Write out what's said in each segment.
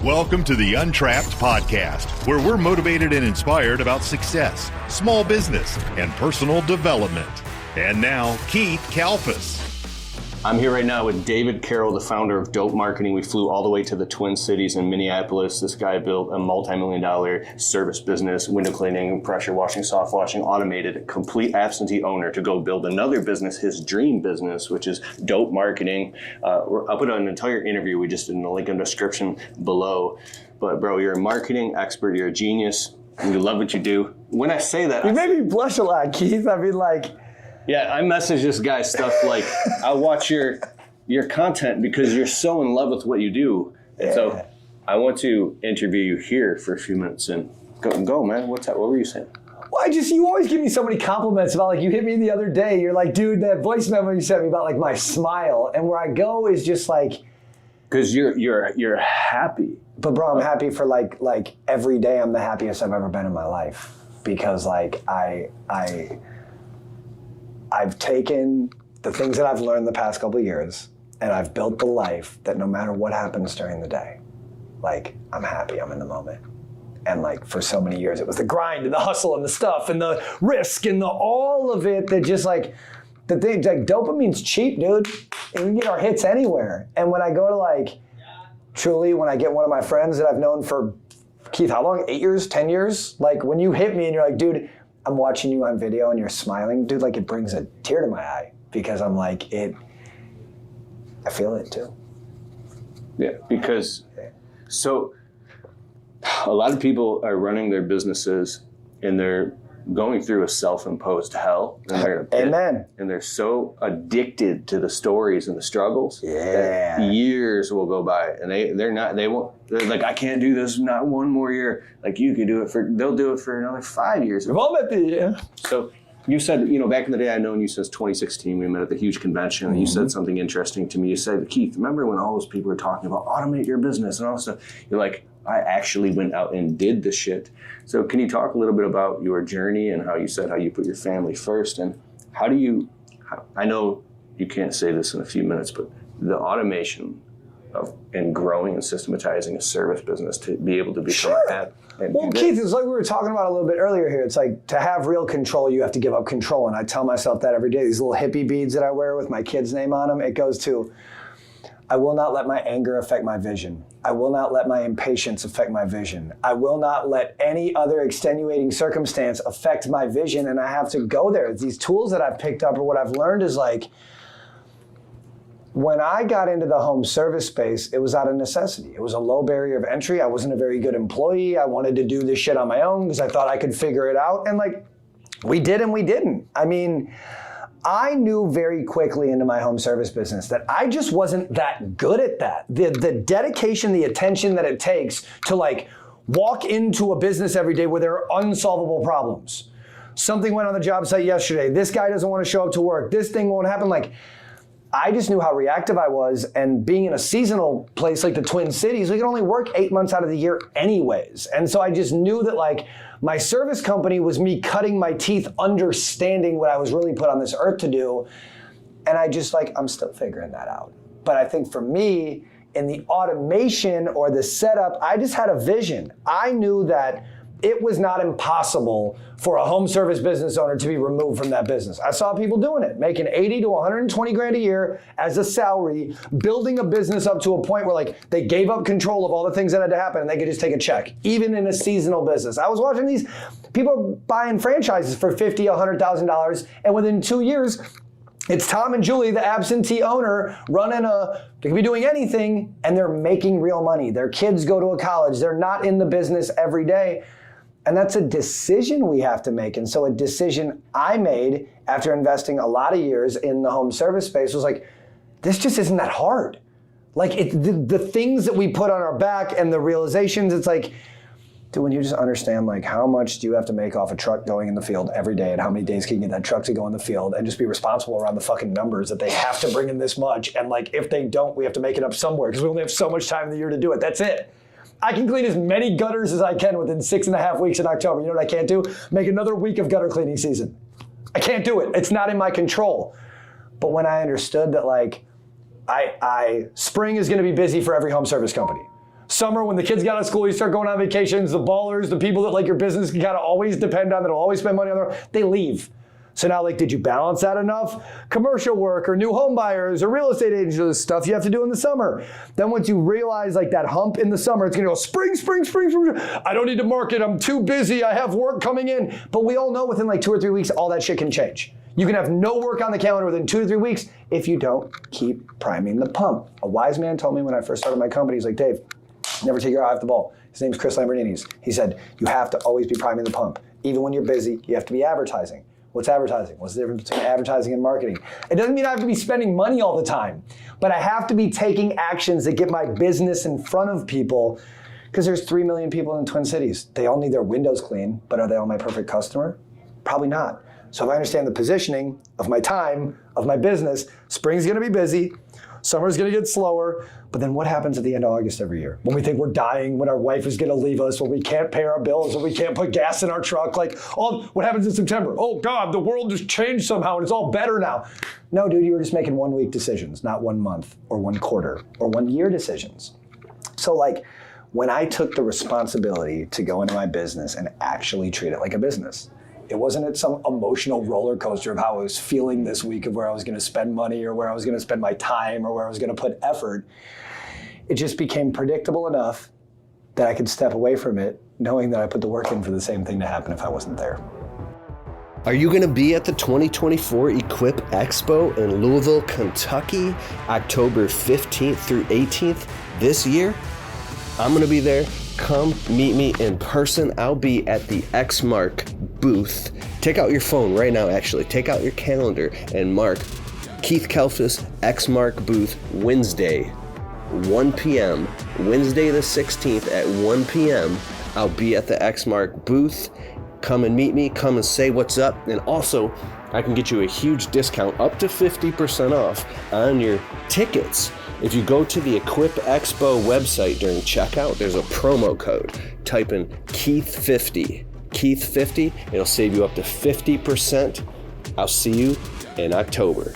Welcome to the Untrapped podcast, where we're motivated and inspired about success, small business, and personal development. And now, Keith Kalfas. I'm here right now with David Carroll, the founder of Dope Marketing. We flew all the way to the Twin Cities in Minneapolis. This guy built a multi-million-dollar service business, window cleaning, pressure washing, soft washing, automated, complete absentee owner to go build another business, his dream business, which is Dope Marketing. I'll put an entire interview we just did in the link in the description below. But bro, you're a marketing expert, you're a genius, and you love what you do. When I say that, you made me blush a lot, Keith. I mean, like... Yeah, I message this guy stuff like, I watch your content because you're so in love with what you do. Yeah. So I want to interview you here for a few minutes and go, man. What's that? What were you saying? Well, you always give me so many compliments about, like, you hit me the other day. You're like, dude, that voice memo you sent me about, like, my smile. And where I go is just like... Because you're happy. But bro, I'm happy for like every day. I'm the happiest I've ever been in my life. Because like I've taken the things that I've learned the past couple of years and I've built the life that no matter what happens during the day, like, I'm happy, I'm in the moment. And like, for so many years, it was the grind and the hustle and the stuff and the risk and all of it that just like, the things like dopamine's cheap, dude. And we get our hits anywhere. And when I go to like, truly, when I get one of my friends that I've known for, Keith, how long? 8 years, 10 years? Like, when you hit me and you're like, dude, I'm watching you on video and you're smiling, dude, like, it brings a tear to my eye because I'm like, I feel it too. Yeah, because so a lot of people are running their businesses and they're going through a self-imposed hell. And Amen. And they're so addicted to the stories and the struggles. Yeah. That years will go by and they're like, I can't do this, not one more year. Like, you could do it they'll do it for another 5 years. Yeah. So you said, back in the day, I've known you since 2016. We met at the huge convention and you said something interesting to me. You said, Keith, remember when all those people were talking about automate your business and all this stuff? You're like, I actually went out and did the shit. So can you talk a little bit about your journey and how you put your family first, and I know you can't say this in a few minutes, but the automation and growing and systematizing a service business to be able to become that. Well, Keith, it's like we were talking about a little bit earlier here. It's like, to have real control, you have to give up control. And I tell myself that every day. These little hippie beads that I wear with my kid's name on them, it goes to, I will not let my anger affect my vision. I will not let my impatience affect my vision. I will not let any other extenuating circumstance affect my vision, and I have to go there. These tools that I've picked up or what I've learned is like, when I got into the home service space, it was out of necessity. It was a low barrier of entry. I wasn't a very good employee. I wanted to do this shit on my own because I thought I could figure it out. And like, we did and we didn't. I mean, I knew very quickly into my home service business that I just wasn't that good at that. The dedication, the attention that it takes to like walk into a business every day where there are unsolvable problems. Something went on the job site yesterday. This guy doesn't want to show up to work. This thing won't happen. Like, I just knew how reactive I was, and being in a seasonal place like the Twin Cities, we could only work 8 months out of the year anyways. And so I just knew that like my service company was me cutting my teeth, understanding what I was really put on this earth to do. And I just like, I'm still figuring that out. But I think for me, in the automation or the setup, I just had a vision. I knew that it was not impossible for a home service business owner to be removed from that business. I saw people doing it, making 80 to 120 grand a year as a salary, building a business up to a point where like they gave up control of all the things that had to happen and they could just take a check, even in a seasonal business. I was watching these people buying franchises for $50,000, $100,000, and within 2 years, it's Tom and Julie, the absentee owner, they could be doing anything, and they're making real money. Their kids go to a college. They're not in the business every day. And that's a decision we have to make. And so a decision I made after investing a lot of years in the home service space was like, this just isn't that hard. Like, the things that we put on our back and the realizations, it's like, dude, when you just understand like how much do you have to make off a truck going in the field every day and how many days can you get that truck to go in the field and just be responsible around the fucking numbers that they have to bring in this much. And like, if they don't, we have to make it up somewhere because we only have so much time in the year to do it. That's it. I can clean as many gutters as I can within 6.5 weeks in October. You know what I can't do? Make another week of gutter cleaning season. I can't do it. It's not in my control. But when I understood that like, spring is gonna be busy for every home service company. Summer, when the kids get out of school, you start going on vacations, the ballers, the people that like your business can kind of always depend on, that'll always spend money on they leave. So now, like, did you balance that enough? Commercial work or new home buyers or real estate agents or stuff you have to do in the summer. Then once you realize like that hump in the summer, it's gonna go spring. I don't need to market, I'm too busy, I have work coming in. But we all know within like 2 or 3 weeks, all that shit can change. You can have no work on the calendar within 2 to 3 weeks if you don't keep priming the pump. A wise man told me when I first started my company, he's like, Dave, never take your eye off the ball. His name's Chris Lamborghini's. He said, you have to always be priming the pump. Even when you're busy, you have to be advertising. What's advertising? What's the difference between advertising and marketing? It doesn't mean I have to be spending money all the time, but I have to be taking actions that get my business in front of people, because there's 3 million people in the Twin Cities. They all need their windows clean, but are they all my perfect customer? Probably not. So if I understand the positioning of my time, of my business, spring's gonna be busy, summer's gonna get slower, but then what happens at the end of August every year? When we think we're dying, when our wife is gonna leave us, when we can't pay our bills, when we can't put gas in our truck, like, oh, what happens in September? Oh God, the world just changed somehow and it's all better now. No, dude, you were just making 1 week decisions, not 1 month or 1 quarter or 1 year decisions. So like, when I took the responsibility to go into my business and actually treat it like a business, it wasn't at some emotional roller coaster of how I was feeling this week of where I was gonna spend money or where I was gonna spend my time or where I was gonna put effort. It just became predictable enough that I could step away from it, knowing that I put the work in for the same thing to happen if I wasn't there. Are you going to be at the 2024 Equip Expo in Louisville, Kentucky, October 15th through 18th this year? I'm going to be there. Come meet me in person. I'll be at the Xmark booth. Take out your phone right now, actually. Take out your calendar and mark Keith Kalfas Xmark booth Wednesday, 1 p.m. Wednesday the 16th at 1 p.m. I'll be at the Xmark booth. Come and meet me. Come and say what's up. And also, I can get you a huge discount, up to 50% off on your tickets. If you go to the Equip Expo website during checkout, there's a promo code. Type in Keith50. Keith50. It'll save you up to 50%. I'll see you in October.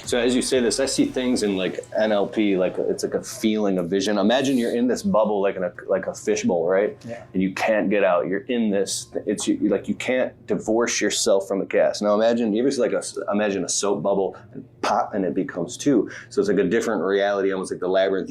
So as you say this, I see things in like NLP, like it's like a feeling, a vision. Imagine you're in this bubble, like a fishbowl, right? Yeah. And you can't get out. You're in this. It's like you can't divorce yourself from the gas. Now imagine you ever see imagine a soap bubble and pop, and it becomes two. So it's like a different reality, almost like the labyrinth.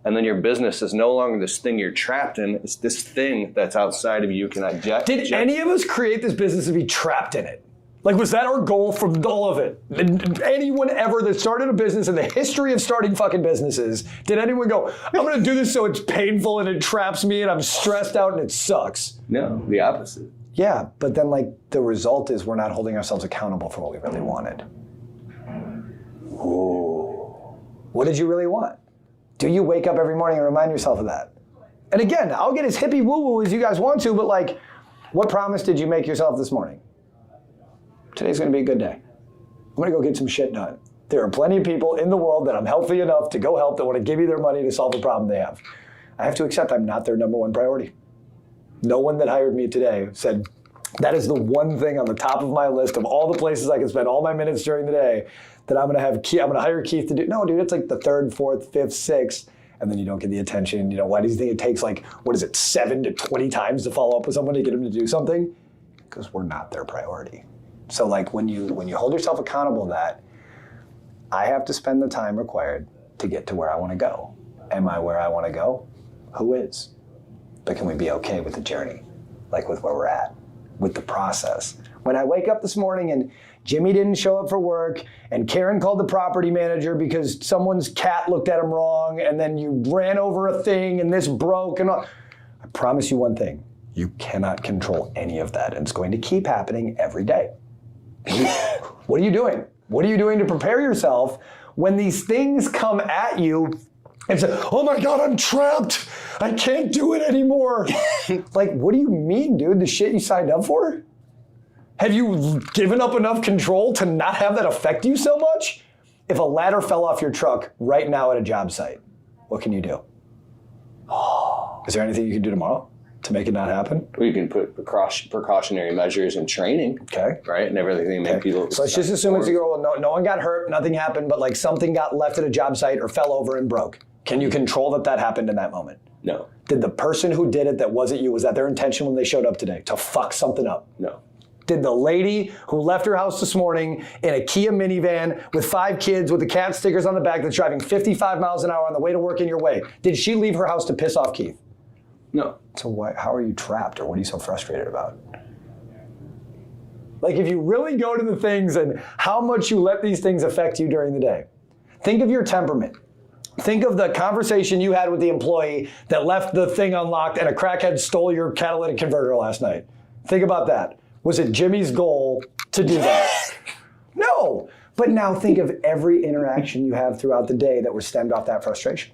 And then your business is no longer this thing you're trapped in. It's this thing that's outside of you. Can I jet? Did any of us create this business to be trapped in it? Like, was that our goal from all of it? Did anyone ever that started a business in the history of starting fucking businesses, did anyone go, I'm gonna do this so it's painful and it traps me and I'm stressed out and it sucks? No, the opposite. Yeah, but then like the result is we're not holding ourselves accountable for what we really wanted. Ooh. What did you really want? Do you wake up every morning and remind yourself of that? And again, I'll get as hippie woo-woo as you guys want to, but like, what promise did you make yourself this morning? Today's gonna be a good day. I'm gonna go get some shit done. There are plenty of people in the world that I'm healthy enough to go help that wanna give me their money to solve a problem they have. I have to accept I'm not their number one priority. No one that hired me today said, that is the one thing on the top of my list of all the places I can spend all my minutes during the day that I'm gonna hire Keith to do. No, dude, it's like the 3rd, 4th, 5th, 6th, and then you don't get the attention. You know, why do you think it takes like, 7 to 20 times to follow up with someone to get them to do something? Because we're not their priority. So like when you hold yourself accountable that I have to spend the time required to get to where I want to go. Am I where I want to go? Who is? But can we be okay with the journey? Like with where we're at, with the process. When I wake up this morning and Jimmy didn't show up for work and Karen called the property manager because someone's cat looked at him wrong and then you ran over a thing and this broke and all. I promise you one thing, you cannot control any of that and it's going to keep happening every day. What are you doing? What are you doing to prepare yourself when these things come at you and say, oh my God, I'm trapped. I can't do it anymore. Like, what do you mean, dude? The shit you signed up for? Have you given up enough control to not have that affect you so much? If a ladder fell off your truck right now at a job site, what can you do? Is there anything you can do tomorrow? to make it not happen? Well, you can put precautionary measures and training. Okay. Right? And everything to make people... So let's just assume it's a girl. No one got hurt, nothing happened, but like something got left at a job site or fell over and broke. Can you control that happened in that moment? No. Did the person who did it that wasn't you, was that their intention when they showed up today? To fuck something up? No. Did the lady who left her house this morning in a Kia minivan with 5 kids with the cat stickers on the back that's driving 55 miles an hour on the way to work in your way, did she leave her house to piss off Keith? No. So how are you trapped, or what are you so frustrated about? Like, if you really go to the things and how much you let these things affect you during the day, think of your temperament. Think of the conversation you had with the employee that left the thing unlocked and a crackhead stole your catalytic converter last night. Think about that. Was it Jimmy's goal to do that? No. But now think of every interaction you have throughout the day that was stemmed off that frustration.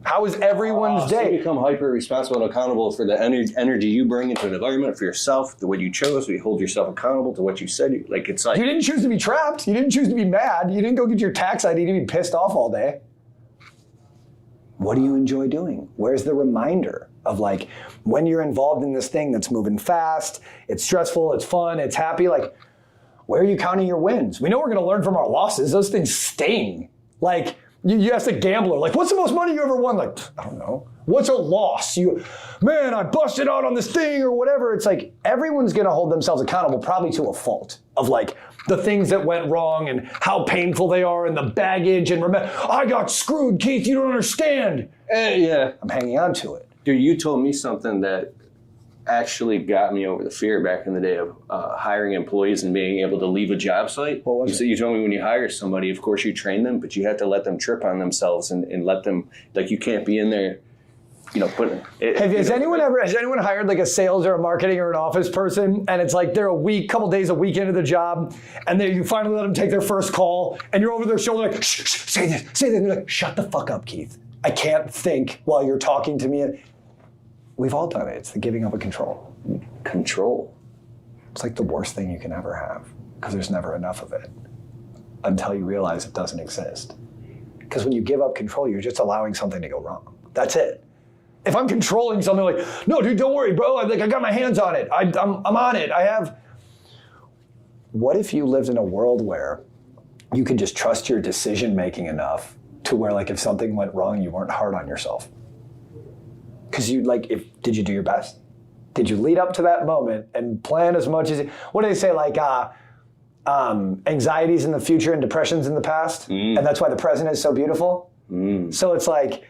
How is everyone's day? So you become hyper responsible and accountable for the energy you bring into an environment, for yourself, the way you chose. You hold yourself accountable to what you said. It's like... You didn't choose to be trapped. You didn't choose to be mad. You didn't go get your tax ID to be pissed off all day. What do you enjoy doing? Where's the reminder of like, when you're involved in this thing that's moving fast, it's stressful, it's fun, it's happy, like, where are you counting your wins? We know we're gonna learn from our losses. Those things sting. Like, you ask a gambler, like, what's the most money you ever won? Like, I don't know. What's a loss? Man, I busted out on this thing or whatever. It's like, everyone's gonna hold themselves accountable probably to a fault of like, the things that went wrong and how painful they are and the baggage and remember, I got screwed, Keith, you don't understand. Yeah. I'm hanging on to it. Dude, you told me something that actually got me over the fear back in the day of hiring employees and being able to leave a job site. What was it? You told me when you hire somebody, of course you train them, but you have to let them trip on themselves and let them, like, you can't be in there, putting it. Has anyone hired like a sales or a marketing or an office person, and it's like they're couple days a week into the job, and then you finally let them take their first call, and you're over their shoulder like, shh, say this. And they're like, shut the fuck up, Keith. I can't think while you're talking to me. We've all done it. It's the giving up of control. Control. It's like the worst thing you can ever have, because there's never enough of it until you realize it doesn't exist. Because when you give up control, you're just allowing something to go wrong. That's it. If I'm controlling something, like, no, dude, don't worry, bro. I got my hands on it. I'm on it. What if you lived in a world where you could just trust your decision making enough to where, like, if something went wrong, you weren't hard on yourself? Because did you do your best? Did you lead up to that moment and plan as much as what do they say, like, anxieties in the future and depressions in the past? And that's why the present is so beautiful? So it's like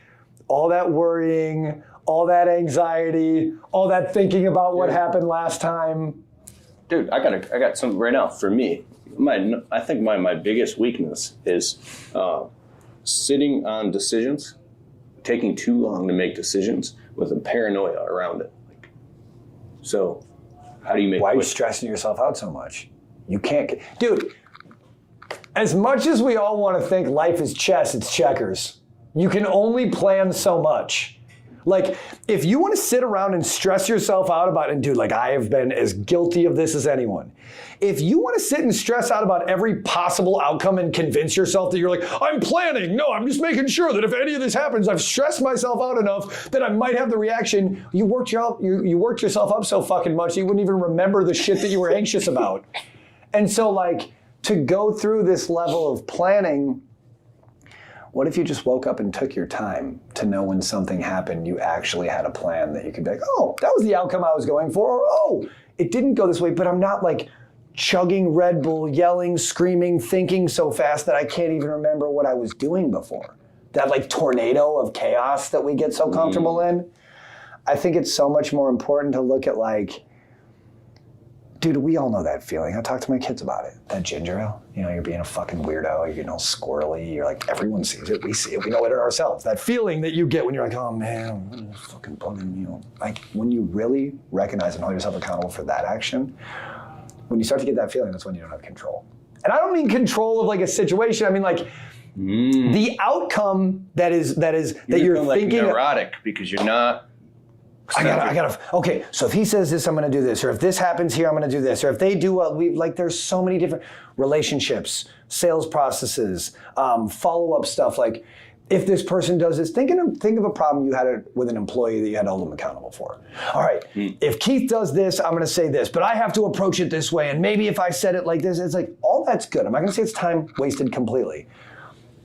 all that worrying, all that anxiety, all that thinking about what happened last time. Dude, I got something right now for me. I think my biggest weakness is sitting on decisions, taking too long to make decisions with a paranoia around it. So how do you make... Why are you stressing yourself out so much? You can't... Dude, as much as we all want to think life is chess, it's checkers. You can only plan so much. Like, if you want to sit around and stress yourself out about, and dude, like, I have been as guilty of this as anyone. If you want to sit and stress out about every possible outcome and convince yourself that you're like, I'm planning. No, I'm just making sure that if any of this happens, I've stressed myself out enough that I might have the reaction. You worked yourself up so fucking much you wouldn't even remember the shit that you were anxious about. And so, like, to go through this level of planning, what if you just woke up and took your time to know when something happened, you actually had a plan that you could be like, oh, that was the outcome I was going for, or oh, it didn't go this way, but I'm not like chugging Red Bull, yelling, screaming, thinking so fast that I can't even remember what I was doing before. That like tornado of chaos that we get so comfortable in. I think it's so much more important to look at like, dude, we all know that feeling. I talk to my kids about it. That ginger ale, you're being a fucking weirdo, you're getting all squirrely, you're like, everyone sees it, we see it, we know it in ourselves. That feeling that you get when you're like, oh man, I'm fucking bugging me. Like, when you really recognize and hold yourself accountable for that action, when you start to get that feeling, that's when you don't have control. And I don't mean control of like a situation, I mean like, the outcome that you're like thinking. Neurotic because you're not. I gotta, okay, so if he says this, I'm gonna do this, or if this happens here, I'm gonna do this, or if they do there's so many different relationships, sales processes, follow-up stuff, like, if this person does this, think of a problem you had with an employee that you had to hold them accountable for. All right, if Keith does this, I'm going to say this, but I have to approach it this way. And maybe if I said it like this, it's like, all that's good. I'm not going to say it's time wasted completely.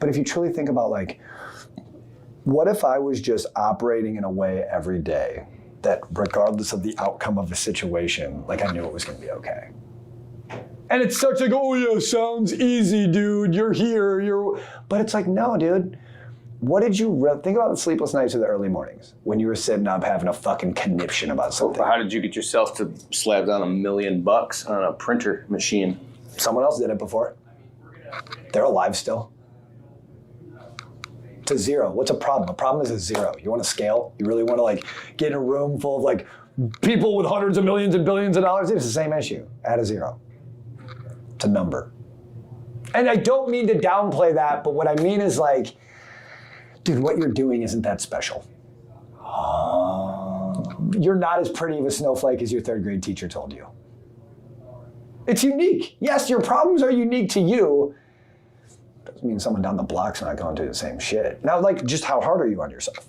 But if you truly think about like, what if I was just operating in a way every day that regardless of the outcome of the situation, like I knew it was going to be okay. And it starts like, oh yeah, sounds easy, dude. You're here, but it's like, no, dude. What did you think about the sleepless nights or the early mornings when you were sitting up having a fucking conniption about something? How did you get yourself to slap down $1 million on a printer machine? Someone else did it before. They're alive still. It's a zero. What's a problem? A problem is a zero. You want to scale? You really want to like get in a room full of like people with hundreds of millions and billions of dollars? It's the same issue. Add a zero. It's a number. And I don't mean to downplay that, but what I mean is like, dude, what you're doing isn't that special. You're not as pretty of a snowflake as your third grade teacher told you. It's unique. Yes, your problems are unique to you. Doesn't mean someone down the block's not going through the same shit. Now, like, just how hard are you on yourself?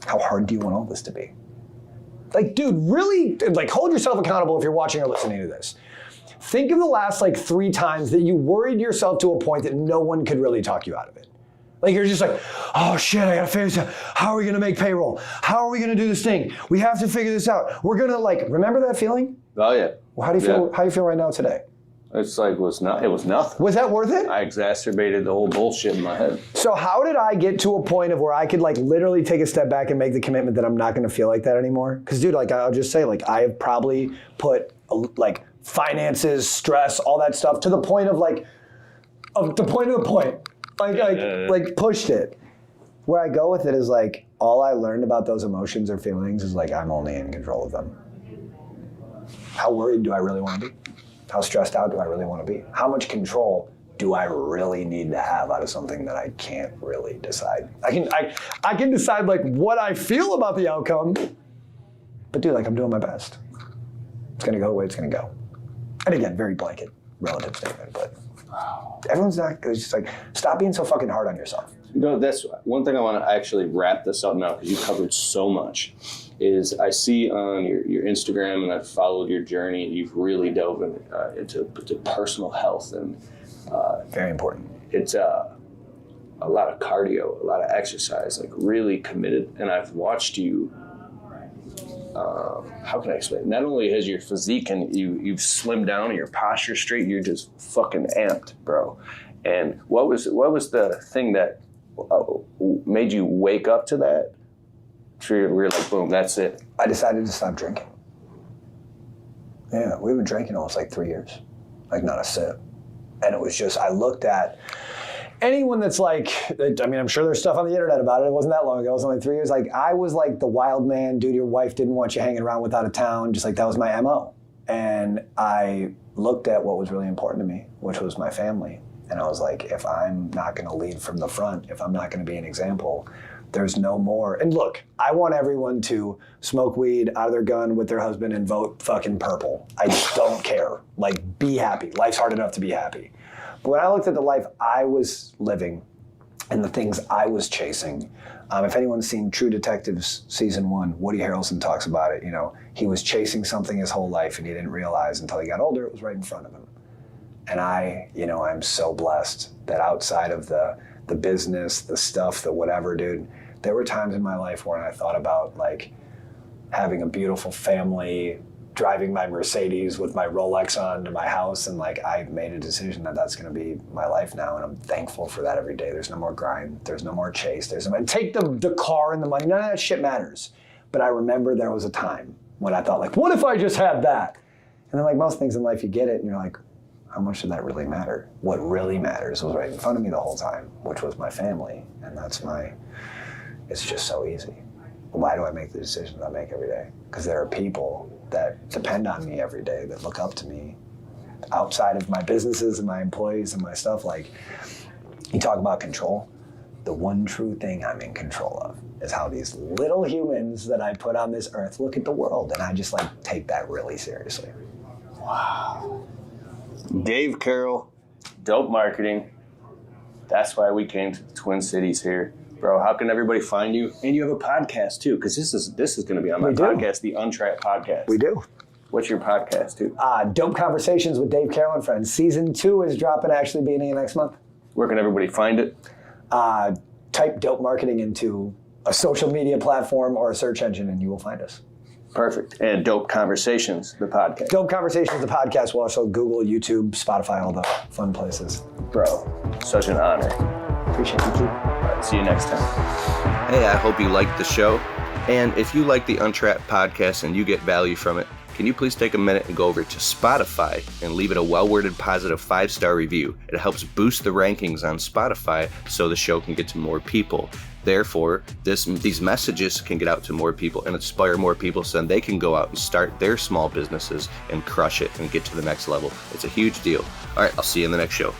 How hard do you want all this to be? Like, dude, really, like, hold yourself accountable if you're watching or listening to this. Think of the last, like, 3 times that you worried yourself to a point that no one could really talk you out of it. Like, you're just like, oh shit, I gotta figure this out. How are we gonna make payroll? How are we gonna do this thing? We have to figure this out. We're gonna, like, remember that feeling? Oh yeah. Well, how do you feel? Yeah. How do you feel right now today? It's like it was nothing. Was that worth it? I exacerbated the whole bullshit in my head. So how did I get to a point of where I could like literally take a step back and make the commitment that I'm not gonna feel like that anymore? Because dude, like I'll just say, like I have probably put like finances, stress, all that stuff to the point of like, like pushed it. Where I go with it is like, all I learned about those emotions or feelings is like, I'm only in control of them. How worried do I really want to be? How stressed out do I really want to be? How much control do I really need to have out of something that I can't really decide? I can decide like what I feel about the outcome, but dude, like I'm doing my best. It's gonna go the way it's gonna go. And again, very blanket, relative statement, but everyone's not, it's just like, stop being so fucking hard on yourself. You know, that's one thing I want to actually wrap this up now because you covered so much. Is I see on your Instagram, and I've followed your journey, and you've really dove into personal health, and very important. It's a lot of cardio, a lot of exercise, like really committed. And I've watched you. How can I explain it? Not only has your physique and you've slimmed down and your posture straight, you're just fucking amped, bro. And what was the thing that made you wake up to that? So you're like, boom, that's it. I decided to stop drinking. Yeah, we've been drinking almost like 3 years. Like not a sip. And it was just, I looked at anyone that's like, I mean, I'm sure there's stuff on the internet about it. It wasn't that long ago. It was only 3 years. Like I was like the wild man, dude, your wife didn't want you hanging around without a town. Just like that was my MO. And I looked at what was really important to me, which was my family. And I was like, if I'm not gonna lead from the front, if I'm not gonna be an example, there's no more. And look, I want everyone to smoke weed out of their gun with their husband and vote fucking purple. I don't care. Like, be happy. Life's hard enough to be happy. But when I looked at the life I was living and the things I was chasing, if anyone's seen True Detectives Season 1, Woody Harrelson talks about it. You know, he was chasing something his whole life and he didn't realize until he got older it was right in front of him. And I'm so blessed that outside of the business, the stuff, the whatever, dude, there were times in my life when I thought about like having a beautiful family, driving my Mercedes with my Rolex on to my house, and like I made a decision that that's going to be my life now, and I'm thankful for that every day. There's no more grind. There's no more chase. Take the car and the money. None of that shit matters. But I remember there was a time when I thought like, what if I just had that? And then like most things in life, you get it, and you're like, how much did that really matter? What really matters was right in front of me the whole time, which was my family, and it's just so easy. Why do I make the decisions I make every day? Because there are people that depend on me every day, that look up to me outside of my businesses and my employees and my stuff. Like, you talk about control. The one true thing I'm in control of is how these little humans that I put on this earth look at the world. And I just like take that really seriously. Wow. Dave Carroll, dope marketing. That's why we came to the Twin Cities here. Bro, how can everybody find you? And you have a podcast too, because this is going to be on my podcast, the Untrapped podcast. We do. What's your podcast too? Dope Conversations with Dave Carroll and Friends. Season 2 is dropping actually beginning of next month. Where can everybody find it? Type Dope Marketing into a social media platform or a search engine and you will find us. Perfect. And Dope Conversations, the podcast. Dope Conversations, the podcast. We'll also Google, YouTube, Spotify, all the fun places. Bro, such an honor. Appreciate you, Keith. All right, see you next time. Hey, I hope you liked the show. And if you like the Untrapped podcast and you get value from it, can you please take a minute and go over to Spotify and leave it a well-worded positive 5-star review? It helps boost the rankings on Spotify so the show can get to more people. Therefore, these messages can get out to more people and inspire more people so then they can go out and start their small businesses and crush it and get to the next level. It's a huge deal. All right, I'll see you in the next show.